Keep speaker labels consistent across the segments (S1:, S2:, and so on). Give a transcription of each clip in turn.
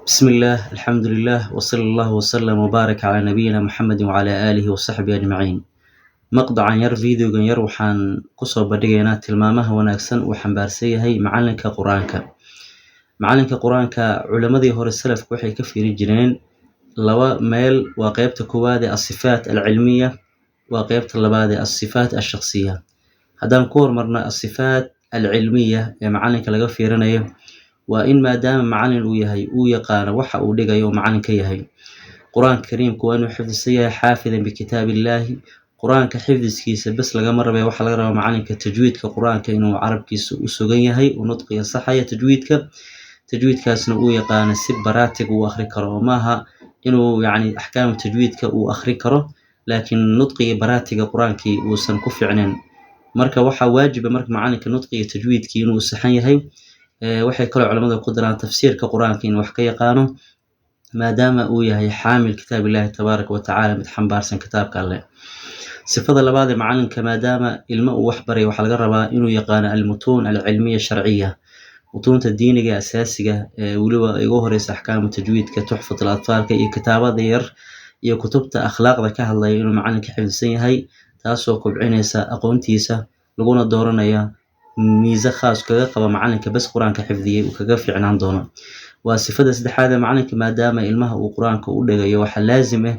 S1: بسم الله الحمد لله وصلى الله وسلم وبارك على نبينا محمد وعلى آله وصحبه أجمعين. مقطعا yar videogan yar waxaan kusoo bandhigaynaa tilmaamaha wanaagsan uu xambaarsan yahay macalinka quraanka. Macalinka quraanka culamadii hore salafku waxay ka fiiri jireen laba meel waa qaybta koowaad ee as-sifaat al-cilmiya waa qaybta labaad ee as-sifaat ash-shakhsiyya. Haddaan ku hormarno as-sifaat al-cilmiya ee macalinka laga fiirinayo waa in maadaama macalin uu yahay uu yaqaano waxa uu dhigayo macalinka yahay. Quraanka kariimku waa inuu xifdisan yahay xaafidan bikitaabillahi. quraanka xifdiskiisa bas lagama rabay waxa laga rabaa macalinka tajwiidka quraanka inuu carabkiisa u sugan yahay uu nutqiga saxaya tajwiidkaasna uu yaqaano si baraatig uu akhri karo maaha inuu ahkaam tajwiidka uu akhri karo laakiin nutqiga baraatiga quraankii uusan ku fiicneen. Marka waxa waajib marka macalinka nutqiga tajwiidkii inuu saxan yahay waxay kale culimadu ku daraan tafsiirka quraanka in wax ka yaqaano maadaama uu yahay xaamil kitaabillahi tabaaraka wa tacaala mid xambaarsan kitaabka Alle. sifada labaad ee macalinka maadaama ilmo uu wax baray waxa laga rabaa inuu yaqaano al-mutuun al-cilmiya sharciyya mutuunta diiniga asaasiga waliba ugu horeysa ahkaamu tajwiidka tuhfatul atfaalka iyo kitaabada yar iyo kutubta akhlaaqda ka hadlaya inuu macalinka xifdisan yahay taasoo kobcinaysa aqoontiisa laguna dooranaya miisa khaas kaga qaba macalinka bas quraanka xifdiyay uu kaga fiicnaan doono. waa sifada saddexaad ee macalinka maadaama ilmaha uu quraanka u dhigayo waxa laazim ah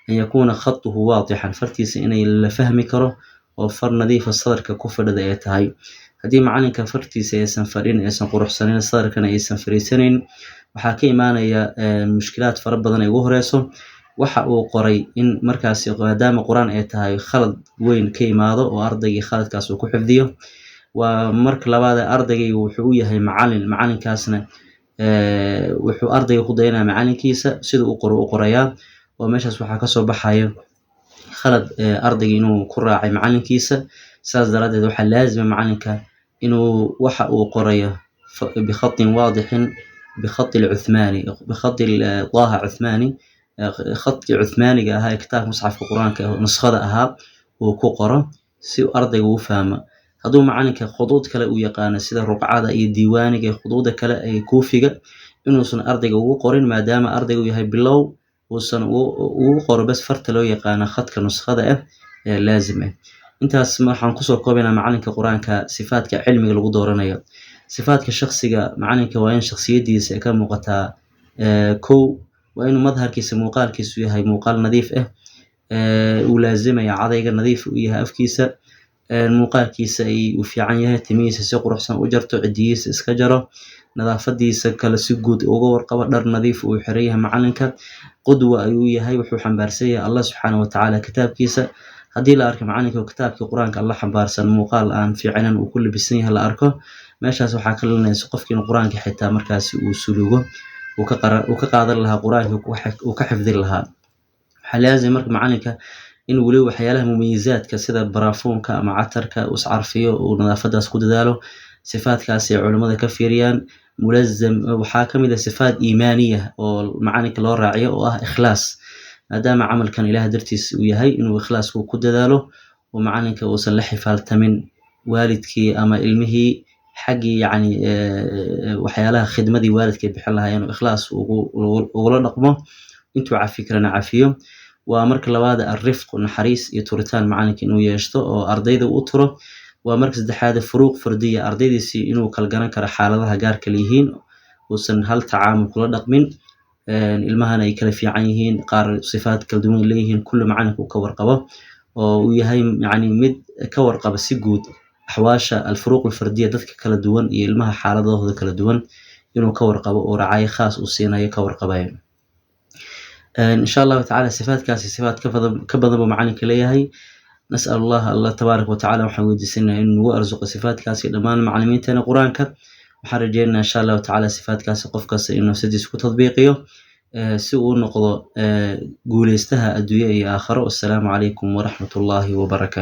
S1: أن يكون خطه واضحا فرتيس إنه لا فهم كره وفر نظيف الصدر ككفر دايتهاي هدي معلنك فرتيس يسن فرين يسن قروح سنين الصدر كان يسن فريسنين وحاكي معنا يا مشكلات فربضنا يوهرسو وحقو قري إن مركز قدام قرآن أيتهاي خلد وين كي ماضو وأرضي خالد كاسو كحفظيه ومرك لبعض أرضي وحويه هي معلن كاسنا وحو أرضي قضينا معلن كيسة سيدو قريان ومشاس waxaa ka soo baxaya khalad ardayga inuu ku raacay macalinkiisa saas daradeed waxa laazim macalinka inuu waxa uu qorayo بخط واضح بخط العثماني بخط طه عثماني خط عثماني هاي كتاب مصحف القرآن نسخة ahaa uu ku qoro si ardaygu u fahmo haduu macalinka khuduud kale uu yaqaan sida ruqcada iyo diiwaaniga khuduuda kale ay kuufiga inuusan ardayga ugu qorin maadaama ardaygu yahay bilow وصن وقرب بس فرت لو يقانا خط كنسخة لازمة. أنت اسمع حنقصه قبلنا معلنك قرآن كصفات كعلمي الغدورانية صفات كشخصية معلنك وين شخصية دي سكان مقطع كو وإنه مظهر كيس مقال كيس وياها مقال نظيف ولازمة يا عضيق النظيف وياها أفكيسة المقال كيس أي وفي عنيها تميس سوق رحسن أجرته عديس إسكجرة نظافتيisa kala si guud uga warqaba dhar nadiif uu xiriyaha macalinka qudwa ayuu yahay wuxuu xambaarsan yahay Allah subhanahu wa ta'ala kitaabkiisa hadii la arko macalinka kitaabka quraanka Allah xambaarsan muuqaal aan fiicnan uu ku labisan yahay la arko meeshaas waxa ka leeyahay qofkii quraanka xitaa markaas uu sulugo uu ka qaadan lahaa quraanka uu ka xifdin lahaa waxa laazim marka macalinka in wali waxyaalaha mumiizaadka sida barafoonka ama catarka uu iscarfiyo uu nadaafadaas ku dadaalo صفاتkaas ay culimada ka fiiriyaan mulazam waxa kamid ah sifaat iimaaniya oo macalinka loo raaciyo oo ah ikhlaas maadaama amalkan ilaahay dartiis uu yahay inuu ikhlaasku ku dadaalo oo macalinka uu san la xifaaltamin waalidkii ama ilmihii xaqi waxyaalaha khidmadii waalidkii bixin lahaayeen ikhlaas ugu la dhaqmo intuu fikrana cafiyo waa marka labaad arifq naxariis iyo turitaan macalinka inuu yeeshto oo ardayda u turo ومركز دحادة فروق فردية أرديدي سي إنه كالجران كره حالها جار كليهين وسن هل تعامل كل رقمين المهنة يكلف عينهين قار صفات كالدون ليهن كل معانك وكور قبة ويهاي مد كور قبة سجود حواشة الفروق الفردية ذاتك كالدون المها حالة ذا كالدون إنه كور قبة ورعاية خاص وسينا يكور قبين إن شاء الله تعالى صفات كاسي صفات كبضب معانك ليهاي نسأل الله تبارك وتعالى وحمد سنة إنه وأرزق صفات كاسي لمان معلمين تنا قرآنك وحرجينا إن شاء الله تعالى صفات كاسي قف كاسي إنه سدس وتطبيقيه سوء نقض قول استها الدنيا آخر والسلام عليكم ورحمة الله وبركاته.